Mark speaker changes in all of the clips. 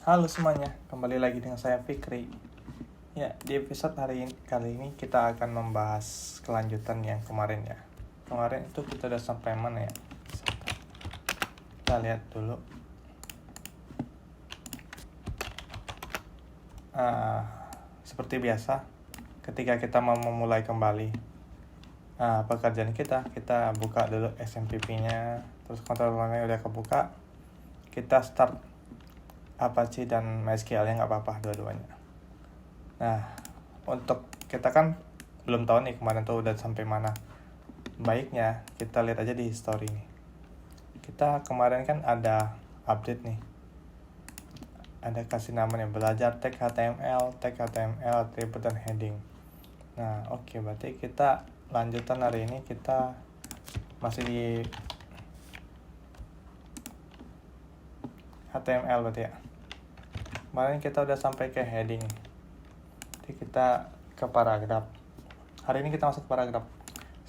Speaker 1: Halo semuanya, kembali lagi dengan saya Fikri. Ya, di episode kali ini kita akan membahas kelanjutan yang kemarin ya. Kemarin itu kita udah sampai mana ya? Kita lihat dulu. Seperti biasa, ketika kita mau memulai kembali pekerjaan kita buka dulu XMPP-nya, terus kontrolernya udah kebuka, kita start Apache dan MySQL-nya nggak apa-apa dua-duanya. Nah, untuk kita kan belum tahu nih kemarin tuh udah sampai mana. Baiknya kita lihat aja di history nih. Kita kemarin kan ada update nih. Ada kasih namanya belajar tag HTML, attribute dan heading. Nah, oke, berarti kita lanjutan hari ini kita masih di HTML berarti ya. Kemarin kita udah sampai ke heading. Jadi kita ke paragraf. Hari ini kita masuk ke paragraf.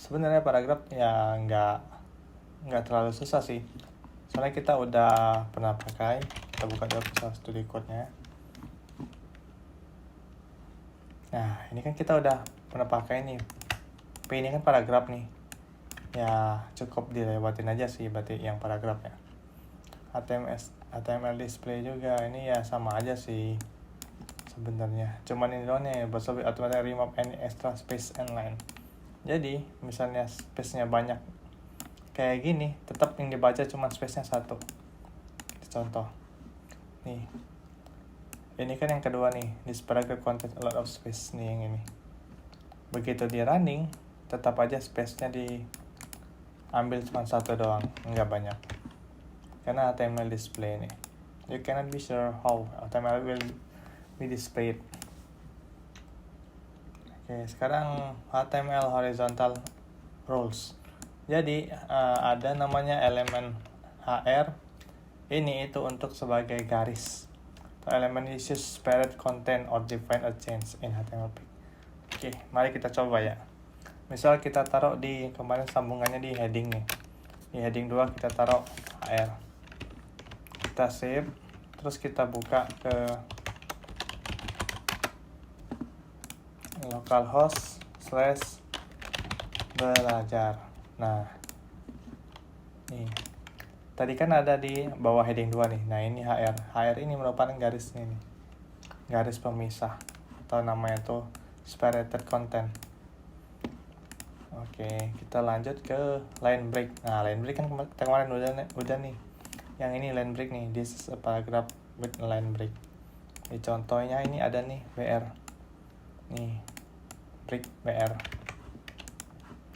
Speaker 1: Sebenarnya paragraf ya nggak terlalu susah sih. Soalnya kita udah pernah pakai. Kita buka dulu Visual Studio Code-nya. Nah, ini kan kita udah pernah pakai nih. Tapi ini kan paragraf nih. Ya, cukup dilewatin aja sih berarti yang paragraf ya. HTML display juga ini ya sama aja sih sebenarnya. Cuman ini doang nih, bersebut automatic remove any extra space and line. Jadi, misalnya space-nya banyak kayak gini, tetap yang dibaca cuma space-nya 1. Contoh. Nih. Ini kan yang kedua nih, this paragraph contains a lot of space nih yang ini. Begitu di running, tetap aja space-nya diambil cuma 1 doang, enggak banyak. Karena HTML display nih. You cannot be sure how HTML will be displayed. Oke, sekarang HTML horizontal roles. Jadi ada namanya elemen HR. Ini itu untuk sebagai garis. Elemen issues spared content or define a change in HTML. Oke, mari kita coba ya. Misal kita taruh di kemarin sambungannya di heading nih. Di heading 2 kita taruh HR. Kita save, terus kita buka ke localhost/belajar. Nah, nih. Tadi kan ada di bawah heading 2 nih. Nah, ini HR. HR ini merupakan garis nih. Garis pemisah. Atau namanya tuh separated content. Oke, kita lanjut ke line break. Nah, line break kan kemarin udah nih. Yang ini line break nih. This is a paragraph with line break. Di contohnya ini ada nih BR. Nih. Break BR.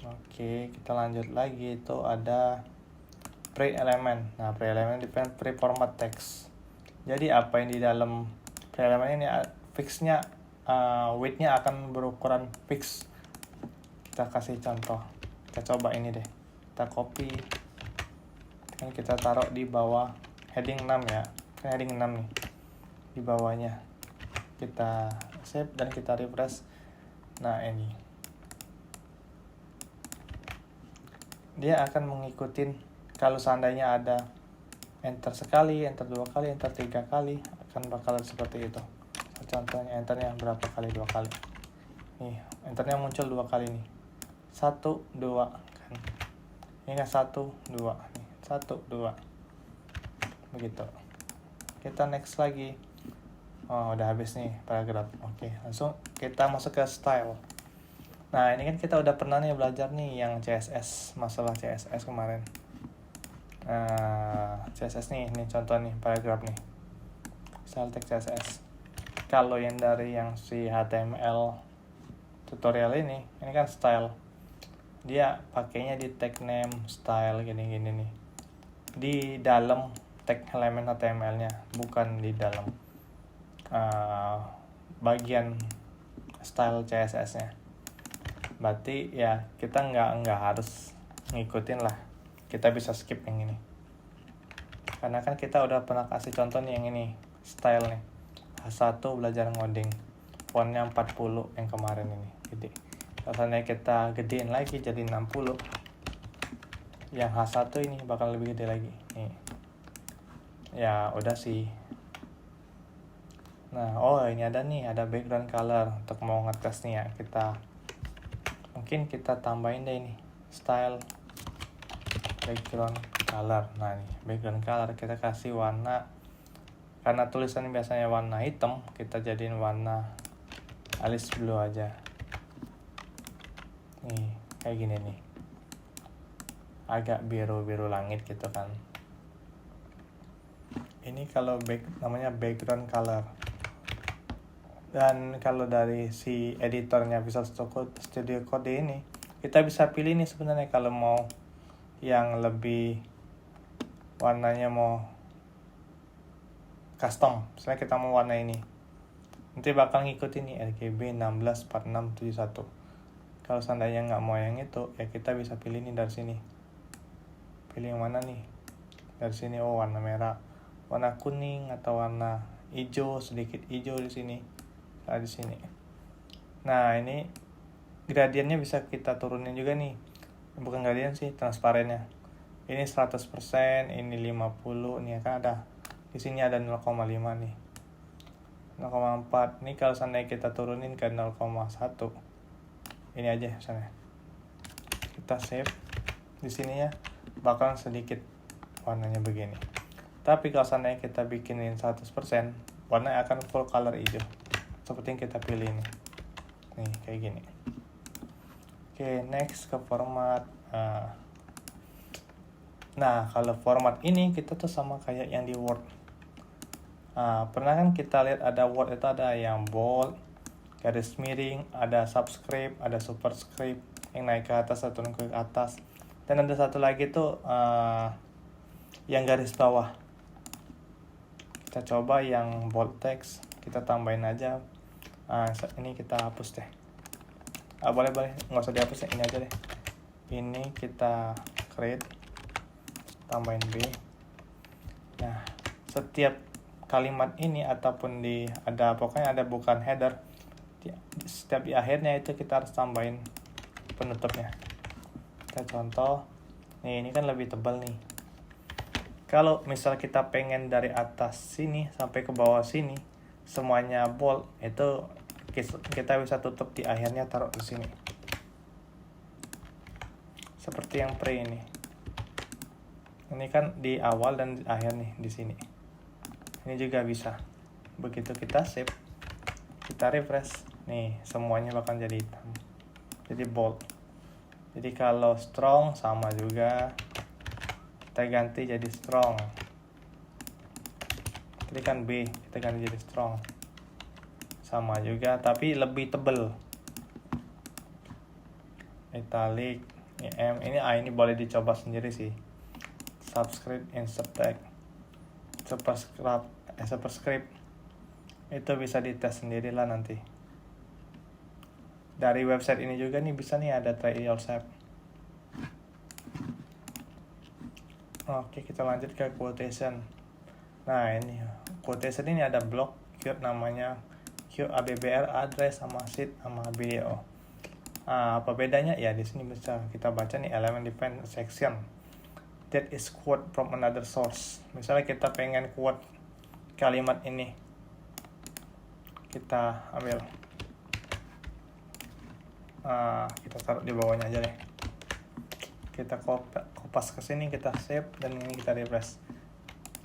Speaker 1: Oke, kita lanjut lagi. Itu ada pre-element. Nah, pre-element depend pre-format text. Jadi apa yang di dalam pre-element ini fixnya width-nya akan berukuran fix. Kita kasih contoh. Kita coba ini deh. Kita copy. Dan kita taruh di bawah heading 6 ya. Kan heading 6 nih. Di bawahnya. Kita save dan kita refresh. Nah, ini. Dia akan mengikuti kalau seandainya ada enter sekali, enter 2 kali, enter 3 kali, akan bakal seperti itu. Contohnya enternya berapa kali? 2 kali. Nih, enternya muncul 2 kali nih. 1, 2 kan. Ini kan 1, 2 nih. 1, 2. Begitu. Kita next lagi. Oh, udah habis nih paragraf. Oke, langsung kita masuk ke style. Nah, ini kan kita udah pernah nih belajar nih yang CSS, masalah CSS kemarin. CSS nih contoh nih paragraf nih. Style tag CSS. Kalau yang dari yang si HTML tutorial ini kan style. Dia pakainya di tag name style gini-gini nih. Di dalam tag elemen HTML-nya, bukan di dalam bagian style CSS-nya. Berarti ya kita nggak harus ngikutin lah. Kita bisa skip yang ini. Karena kan kita udah pernah kasih contoh nih yang ini, style nih. H1 belajar ngoding. Fontnya 40 yang kemarin ini, gede. Rasanya kita gedein lagi jadi 60. Yang H1 ini bakal lebih gede lagi. Nih. Ya udah sih. Nah, ini ada nih, ada background color. Untuk mau ngetes nih ya, mungkin kita tambahin deh ini style background color. Nah nih, background color kita kasih warna, karena tulisan biasanya warna hitam, kita jadiin warna alis blue aja. Nih, kayak gini nih, agak biru-biru langit gitu kan. Ini kalau namanya background color. Dan kalau dari si editornya Visual Studio Code ini, kita bisa pilih nih sebenarnya kalau mau yang lebih warnanya mau custom. Misalnya kita mau warna ini, nanti bakal ngikutin nih RGB 164671. Kalau seandainya nggak mau yang itu, ya kita bisa pilih nih dari sini. Pilih yang mana nih? Dari sini, warna merah, warna kuning, atau warna hijau, sedikit hijau di sini. Nah, di sini. Nah, ini gradiennya bisa kita turunin juga nih. Bukan gradien sih, transparannya. Ini 100%, ini 50, nih kan ada. Di sini ada 0,5 nih. 0,4. Ini kalau seandainya kita turunin ke 0,1. Ini aja misalnya. Kita save. Di sini ya bakalan sedikit warnanya begini. Tapi kalau seandainya kita bikinin 100%, warnanya akan full color hijau. Seperti yang kita pilih ini. Nih, kayak gini. Oke, next ke format. Nah, kalau format ini kita tuh sama kayak yang di Word. Pernah kan kita lihat ada Word itu ada yang bold, garis miring, ada subscript, ada superscript yang naik ke atas atau turun ke atas. Dan ada satu lagi tuh yang garis bawah. Kita coba yang bold text, kita tambahin aja. Ini kita hapus deh. Boleh, nggak usah dihapus ya, ini aja deh. Ini kita create, tambahin B. Nah, setiap kalimat ini ataupun pokoknya ada bukan header, setiap di akhirnya itu kita harus tambahin penutupnya. Kita contoh, nih ini kan lebih tebal nih. Kalau misal kita pengen dari atas sini sampai ke bawah sini semuanya bold, itu kita bisa tutup di akhirnya, taruh di sini. Seperti yang pre ini. Ini kan di awal dan di akhir nih di sini. Ini juga bisa. Begitu kita save, kita refresh, nih semuanya bakal jadi hitam. Jadi bold. Jadi kalau strong sama juga, kita ganti jadi strong. Klikkan B, kita ganti jadi strong. Sama juga, tapi lebih tebal. Italic, ini boleh dicoba sendiri sih. Subscript, insert tag, superscript, itu bisa dites sendiri lah nanti. Dari website ini juga nih bisa nih ada try yourself. Oke, kita lanjut ke quotation. Nah, ini quotation ini ada blok keyword namanya QABBR, address sama sheet sama video. Apa bedanya? Ya di sini bisa kita baca nih, element depend section that is quote from another source. Misalnya kita pengen quote kalimat ini, kita ambil, kita taruh di bawahnya aja deh. Kita kopas ke sini, kita save, dan ini kita refresh.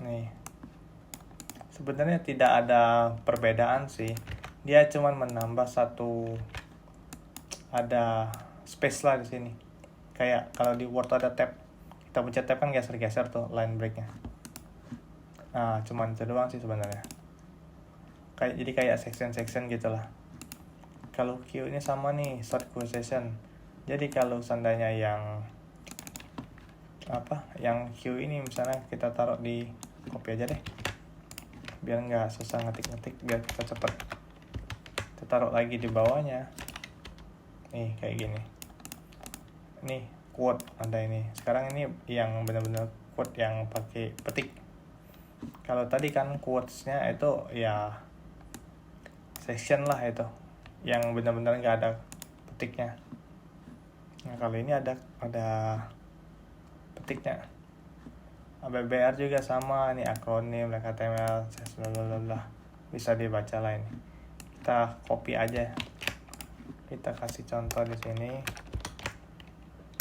Speaker 1: Nih, sebenarnya tidak ada perbedaan sih. Dia cuman menambah ada space lah di sini. Kayak kalau di Word ada tab, kita pencet tab kan geser-geser tuh line breaknya. Cuman itu doang sih sebenarnya. Jadi kayak section gitulah. Kalau Q ini sama nih, short quotation. Jadi kalau seandainya yang Q ini misalnya kita taruh di, copy aja deh, biar nggak susah ngetik, biar kita cepet. Kita taruh lagi di bawahnya. Nih kayak gini. Nih quote ada ini. Sekarang ini yang benar-benar quote yang pakai petik. Kalau tadi kan quotes-nya itu ya section lah itu, yang benar-benar nggak ada petiknya. Nah kalau ini ada petiknya. ABBR juga sama, ini akronim, HTML, bla bla bla. bisa dibaca lah ini. Kita copy aja, kita kasih contoh di sini.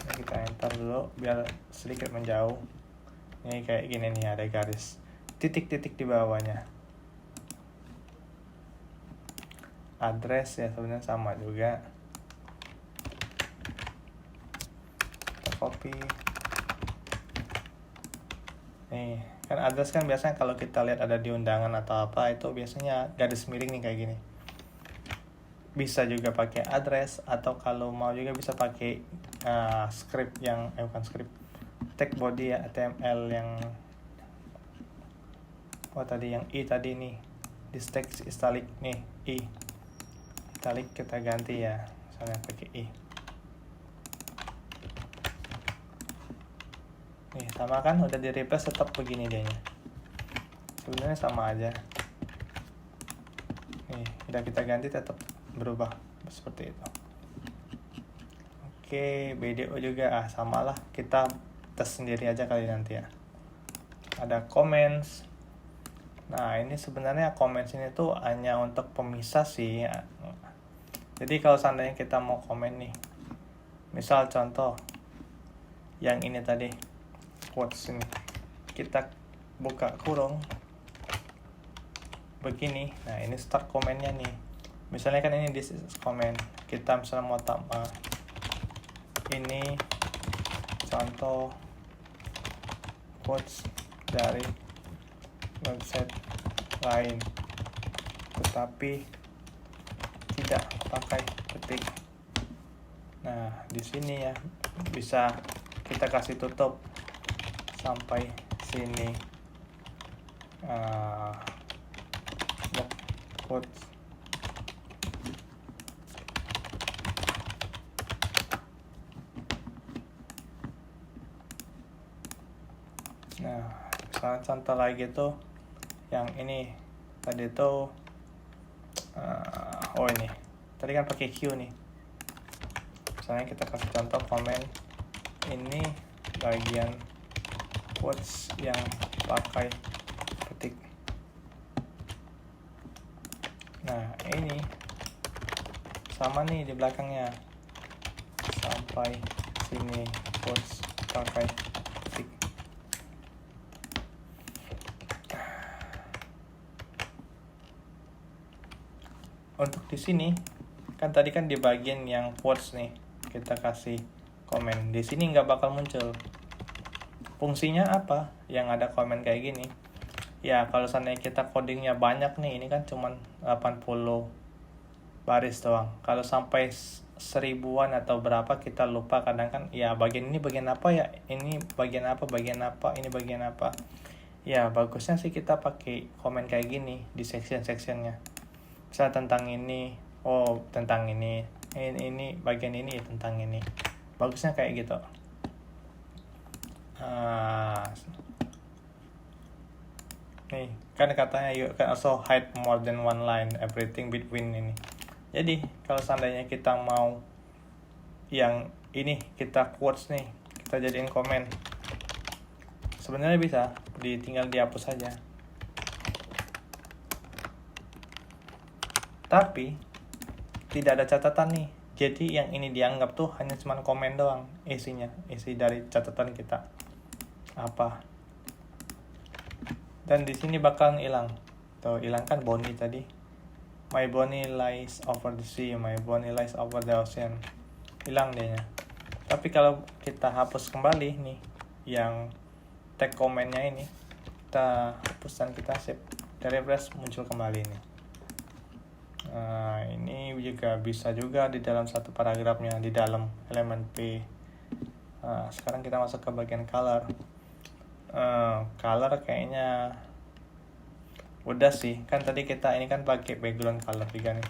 Speaker 1: Ini kita enter dulu biar sedikit menjauh. Ini kayak gini nih, ada garis titik-titik di bawahnya. Address ya sebenarnya sama juga, kita copy. Nih kan address kan biasanya kalau kita lihat ada di undangan atau apa itu biasanya garis miring nih kayak gini. Bisa juga pakai address, atau kalau mau juga bisa pakai script yang bukan script, tag body ya, HTML yang tadi yang i tadi nih, this text italic nih, i italic kita ganti ya, misalnya pakai i. Nih sama kan, udah di replace tetap begini dia nya, sebenarnya sama aja. Nih udah kita ganti tetap berubah seperti itu. Oke, video juga sama lah, kita tes sendiri aja kali nanti ya. Ada comments. Nah ini sebenarnya comments ini tuh hanya untuk pemisah sih ya. Jadi kalau seandainya kita mau komen nih, misal contoh yang ini tadi, quotes ini, kita buka kurung begini. Nah ini start komennya nih, misalnya kan ini this is comment, kita misalnya mau tambah ini contoh quotes dari website lain tetapi tidak pakai ketik. Nah di sini ya bisa kita kasih tutup sampai sini, block quotes. Nah misalnya contoh lagi tuh yang ini tadi tuh ini tadi kan pakai Q nih, misalnya kita kasih contoh komen ini bagian quotes yang pakai ketik. Nah ini sama nih di belakangnya, sampai sini quotes pakai ketik. Untuk di sini kan tadi kan di bagian yang quotes nih kita kasih komen, di sini nggak bakal muncul. Fungsinya apa yang ada komen kayak gini ya? Kalau seandainya kita codingnya banyak nih, ini kan cuman 80 baris doang. Kalau sampai 1000-an atau berapa kita lupa kadang kan ya, bagian ini bagian apa ya, ini bagian apa, ini bagian apa ya. Bagusnya sih kita pakai komen kayak gini di section-sectionnya. Misalnya tentang ini, tentang ini bagian ini tentang ini, bagusnya kayak gitu. Nih kan katanya you can also hide more than one line, everything between ini. Jadi kalau seandainya kita mau yang ini kita quotes nih, kita jadiin komen, sebenarnya bisa tinggal dihapus saja. Tapi tidak ada catatan nih, jadi yang ini dianggap tuh hanya cuma komen doang, isi dari catatan kita apa. Dan di sini bakalan hilang. Tuh hilang kan Bonnie tadi. My Bonnie lies over the sea, my Bonnie lies over the ocean. Hilang dia. Tapi kalau kita hapus kembali nih yang tag komennya ini, kita hapus dan kita save, dari refresh muncul kembali nih. Ini juga bisa juga di dalam satu paragrafnya, di dalam elemen P. Sekarang kita masuk ke bagian color. Color kayaknya udah sih, kan tadi kita ini kan pakai background color juga nih,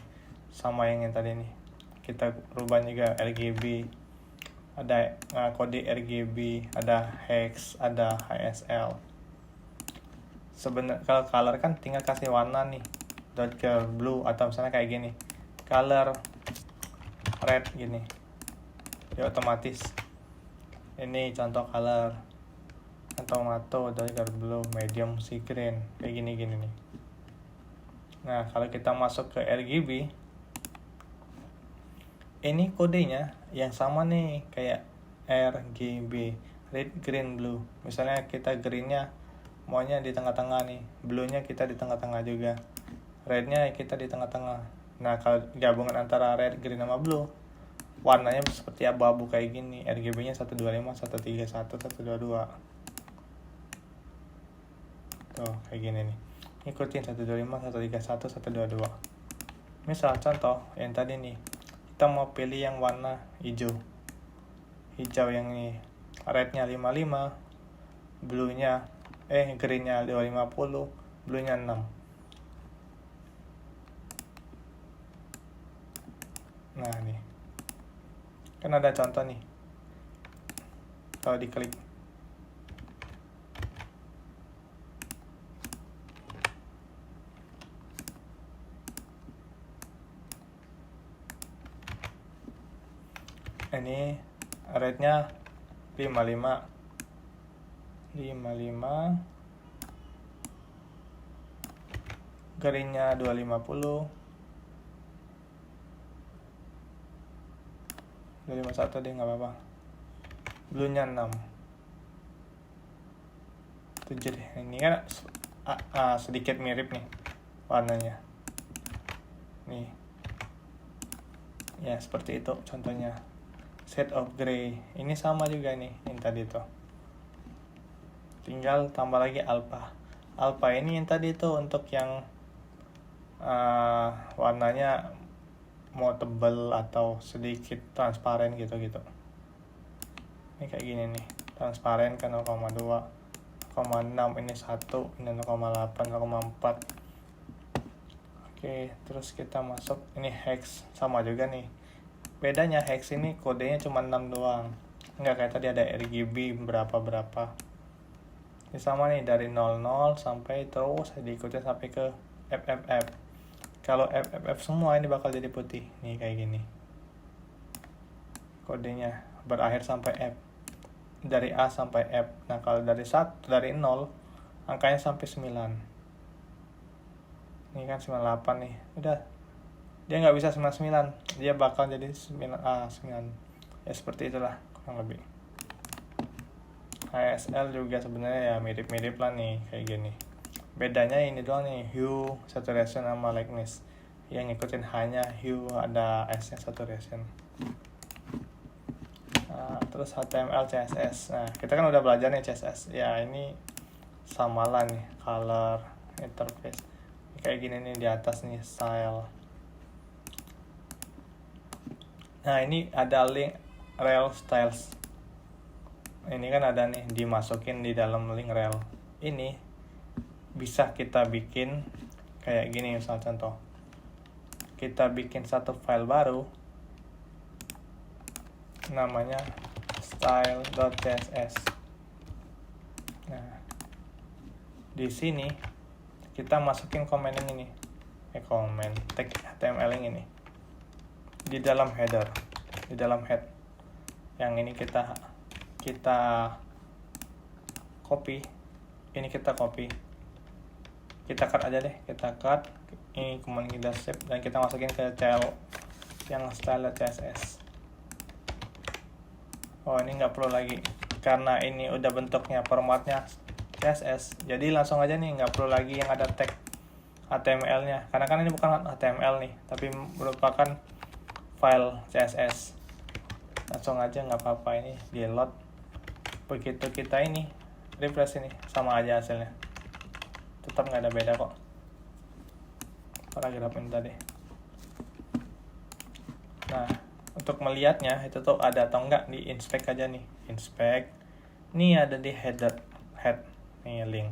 Speaker 1: sama yang tadi nih. Kita rubah juga RGB, ada kode RGB, ada hex, ada HSL. Sebenarnya kalau color kan tinggal kasih warna nih, darker blue, atau misalnya kayak gini, color red gini ya, otomatis ini contoh color tomato, darker blue, medium sea green, kayak gini nih. Nah, kalau kita masuk ke RGB, ini kodenya yang sama nih kayak RGB, red, green, blue. Misalnya kita greennya maunya di tengah-tengah nih, blue-nya kita di tengah-tengah juga, red-nya kita di tengah-tengah. Nah, kalau gabungan antara red, green, sama blue, warnanya seperti abu-abu kayak gini. RGB-nya 125, 131, 122. Tuh, kayak gini nih. Ikutin 125, 131, 122. Misal contoh yang tadi nih, kita mau pilih yang warna hijau. Hijau yang ini, red-nya 55, blue-nya green-nya 250, blue-nya 6. Nah, nih. Kan ada contoh nih. Kalau diklik. Ini red-nya 55, green-nya 250, 251 deh nggak apa-apa, blue-nya 6, 7 deh. Ini kan sedikit mirip nih warnanya nih ya, seperti itu contohnya. Shade of gray ini sama juga nih yang tadi tuh, tinggal tambah lagi alpha. Alpha ini yang tadi tuh untuk yang warnanya mau tebal atau sedikit transparan gitu. Ini kayak gini nih, transparan kan 0,2, 0,6, ini 1, ini 0,8, 0,4. Oke, terus kita masuk ini hex, sama juga nih. Bedanya hex ini kodenya cuma 6 doang. Enggak kayak tadi ada RGB berapa. Ini sama nih dari 00 sampai terus diikutin sampai ke FFF. Kalau FFF semua ini bakal jadi putih. Nih kayak gini. Kodenya berakhir sampai F. Dari A sampai F. Nah, kalau dari 0 angkanya sampai 9. Ini kan 98 nih. Udah. Dia nggak bisa 99, dia bakal jadi 9. Ya seperti itulah kurang lebih. ASL juga sebenarnya ya mirip-mirip lah nih kayak gini. Bedanya ini doang nih, hue, saturation, sama lightness. Yang ngikutin hanya hue, ada S-nya saturation. Nah, terus HTML, CSS. Nah, kita kan udah belajar nih CSS. Ya ini samalah nih, color, interface. Kayak gini nih di atas nih, style. Nah, ini ada link rel styles. Ini kan ada nih, dimasukin di dalam link rel. Ini bisa kita bikin kayak gini, misal contoh. Kita bikin satu file baru. Namanya style.css. Nah, di sini kita masukin komen ini nih. Komen tag HTML ini di dalam header, di dalam head. Yang ini kita copy, ini kita copy, kita cut aja deh, kita cut ini, kemudian kita save dan kita masukin ke cell yang style CSS. Oh, ini nggak perlu lagi karena ini udah bentuknya formatnya CSS, jadi langsung aja nih, nggak perlu lagi yang ada tag HTML-nya, karena kan ini bukan HTML nih, tapi merupakan file CSS. Langsung aja, nggak apa-apa, ini di load. Begitu kita ini refresh, ini sama aja hasilnya, tetap nggak ada beda kok paragraf ini tadi. Nah, untuk melihatnya itu tuh ada atau enggak, di inspect aja nih, inspect. Ini ada di head nih, link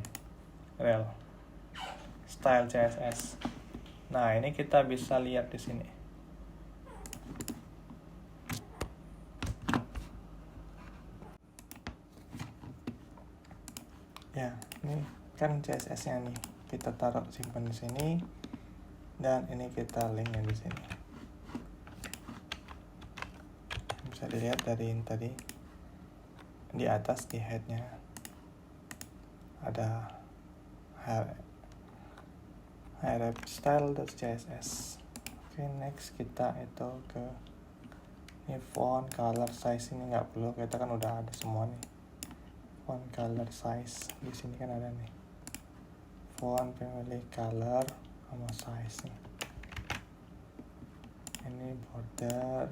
Speaker 1: rel style CSS. Nah, ini kita bisa lihat di sini. Ya, ini kan CSS-nya nih. Kita taruh simpan di sini dan ini kita linknya di sini. Bisa dilihat dari ini tadi. Di atas di head-nya ada irefstyle.css. Oke, next kita itu ke ini font, color, size. Ini nggak perlu, kita kan udah ada semua nih. Font, color, size, di sini kan ada nih font, pilih color sama size nih. Ini border,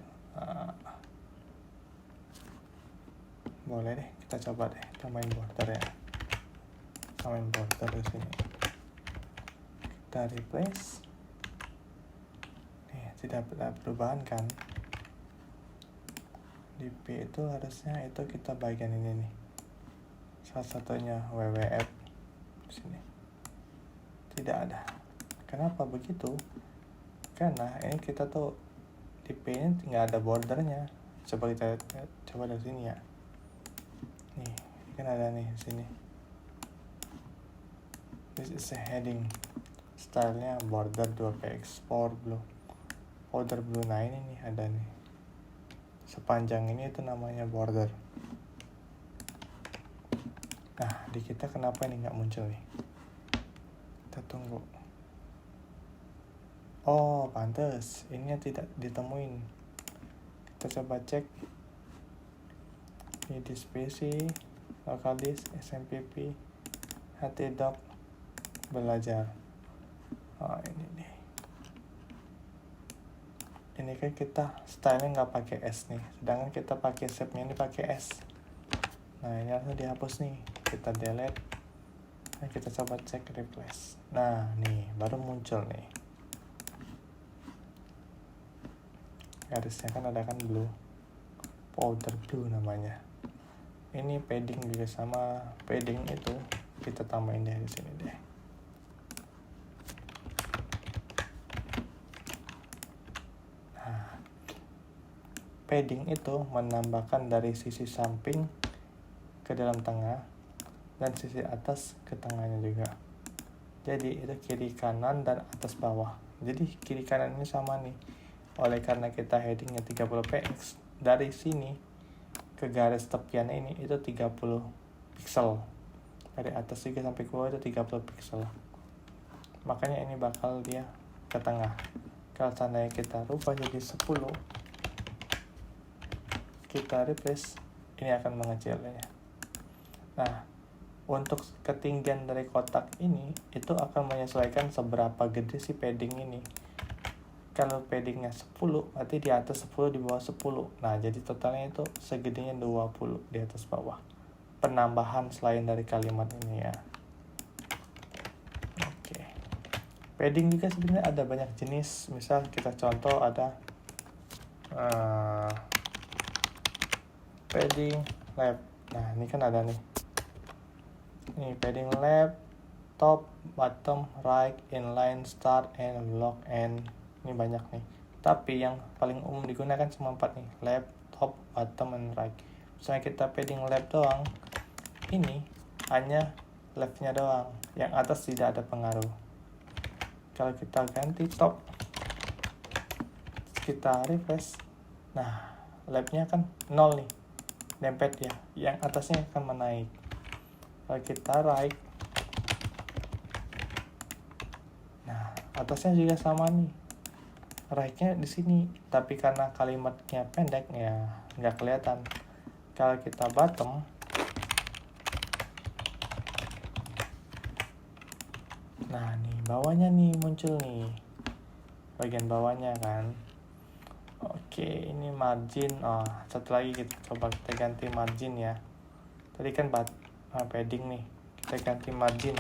Speaker 1: boleh deh, kita coba deh tambahin border ya, tambahin border di sini. Kita replace, nih tidak ada perubahan kan. Di P itu harusnya itu kita bagian ini nih, salah satunya WWF di sini tidak ada. Kenapa begitu? Karena ini kita tuh di P ini nggak ada bordernya. Coba kita coba dari sini ya. Nih kan ada nih di sini. This is a heading. Stylenya border 2px border blue. Nah ini nih ada nih. Sepanjang ini itu namanya border. Nah di kita kenapa ini nggak muncul nih? Kita tunggu. Oh pantes, ini tidak ditemuin. Kita coba cek di spesi, localdisk, smpp, htdoc, belajar. Oh ini nih. Ini kan kita stylenya nggak pakai S nih, sedangkan kita pakai shape-nya ini pakai S. Nah ini langsung dihapus nih, kita delete. Nah kita coba cek replace. Nah nih baru muncul nih. Garisnya kan ada kan blue, powder blue namanya. Ini padding juga sama, padding itu kita tambahin dari sini deh. Nah, padding itu menambahkan dari sisi samping ke dalam tengah dan sisi atas ke tengahnya juga. Jadi itu kiri kanan dan atas bawah. Jadi kiri kanan ini sama nih. Oleh karena kita headingnya 30px, dari sini ke garis tepian ini itu 30 pixel. Dari atas juga sampai ke bawah itu 30 pixel. Makanya ini bakal dia ke tengah. Kalau seandainya kita rubah jadi 10, kita replace, ini akan mengecilnya. Nah, untuk ketinggian dari kotak ini itu akan menyesuaikan seberapa gede si padding ini. Kalau paddingnya 10, berarti di atas 10, di bawah 10. Nah, jadi totalnya itu segedenya 20 di atas bawah. Penambahan selain dari kalimat ini ya. Oke. Padding juga sebenarnya ada banyak jenis. Misal kita contoh ada padding left. Nah, ini kan ada nih. Ini padding left, top, bottom, right, inline, start, and block, and ini banyak nih. Tapi yang paling umum digunakan cuma 4 nih. Left, top, bottom, and right. Misalnya kita padding left doang, ini hanya leftnya doang. Yang atas tidak ada pengaruh. Kalau kita ganti top, kita refresh. Nah, leftnya kan 0 nih. Dempet ya. Yang atasnya akan menaik. Kalau kita right, nah atasnya juga sama nih. Right-nya di sini, tapi karena kalimatnya pendek ya nggak kelihatan. Kalau kita bottom, nah nih bawahnya nih muncul nih, bagian bawahnya kan. Oke, ini margin. Oh, satu lagi coba kita ganti margin ya. Tadi kan padding nih, kita ganti margin.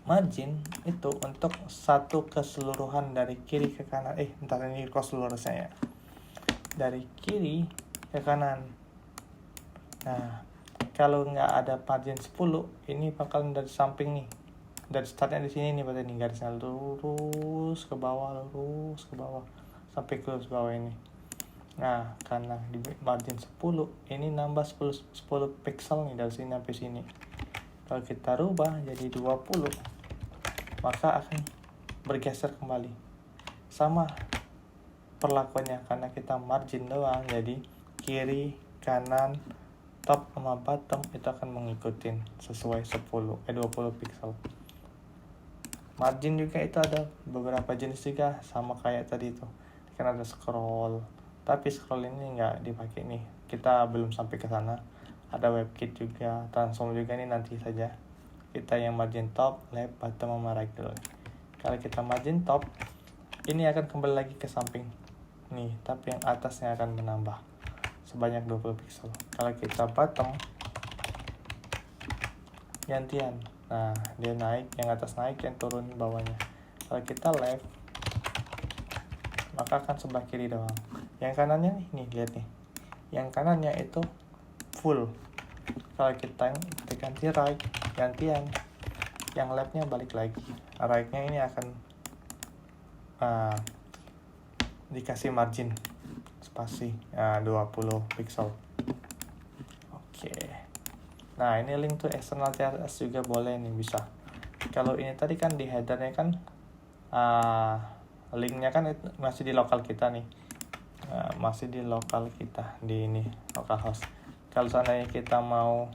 Speaker 1: Margin itu untuk satu keseluruhan dari kiri ke kanan. Bentar, ini keseluruhannya ya. Dari kiri ke kanan. Nah, kalau nggak ada margin 10, ini bakalan dari samping nih. Dari startnya di sini nih, berarti nih garisnya lurus ke bawah sampai ke bawah ini. Nah, karena di margin 10, ini nambah 10 pixel nih dari sini sampai sini. Kalau kita rubah jadi 20, maka akan bergeser kembali. Sama perlakuannya, karena kita margin doang, jadi kiri, kanan, top sama bottom itu akan mengikuti sesuai 20 pixel. Margin juga itu ada beberapa jenis juga, sama kayak tadi itu. Kan ada scroll, tapi scroll ini nggak dipakai nih, kita belum sampai ke sana. Ada WebKit juga, transform juga, ini nanti saja. Kita yang margin top, left, bottom, sama right dulu. Kalau kita margin top, ini akan kembali lagi ke samping nih, tapi yang atasnya akan menambah sebanyak 20 pixel. Kalau kita bottom, gantian. Nah, dia naik, yang atas naik, yang turun bawahnya. Kalau kita left, maka akan sebelah kiri doang. Yang kanannya nih, lihat nih. Yang kanannya itu full. Kalau kita ganti right, gantian. Yang leftnya balik lagi. Right-nya ini akan dikasih margin spasi 20 pixel. Oke. Nah, ini link to external CSS juga boleh nih, bisa. Kalau ini tadi kan di headernya kan linknya kan itu masih di lokal kita nih, masih di lokal kita di ini localhost. Kalau seandainya kita mau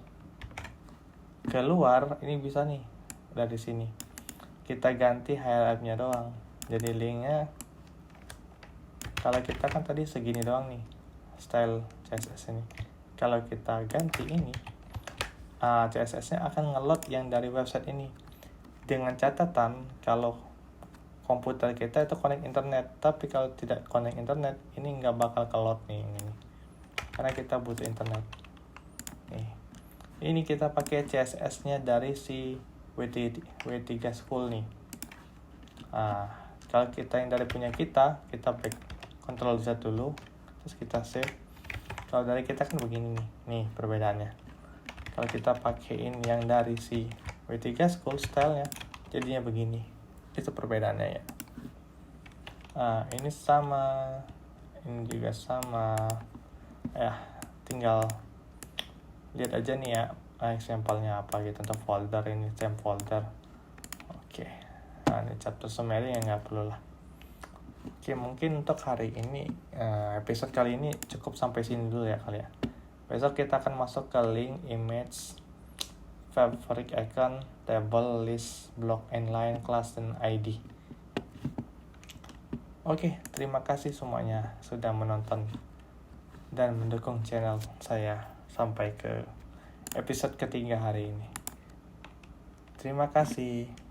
Speaker 1: keluar, ini bisa nih dari sini. Kita ganti highlightnya doang. Jadi linknya, kalau kita kan tadi segini doang nih style CSS ini. Kalau kita ganti ini, CSS-nya akan ngeload yang dari website ini. Dengan catatan kalau komputer kita itu connect internet, tapi kalau tidak connect internet, ini nggak bakal ke-load nih ini. Karena kita butuh internet. Nih. Ini kita pakai CSS-nya dari si W3 School nih. Kalau kita yang dari punya kita back Ctrl Z dulu, terus kita save. Kalau dari kita kan begini nih perbedaannya. Kalau kita pakein yang dari si W3 School style-nya, jadinya begini. Itu perbedaannya ya. Ini sama, ini juga sama. Ya, tinggal lihat aja nih ya, example-nya apa gitu. Untuk folder ini, same folder. Oke. Ini chapter summary yang nggak perlu lah. Oke, mungkin untuk hari ini, episode kali ini cukup sampai sini dulu ya kali ya. Besok kita akan masuk ke link, image, favorite icon, table, list, block, inline, class, dan ID. Oke, terima kasih semuanya sudah menonton dan mendukung channel saya sampai ke episode ketiga hari ini. Terima kasih.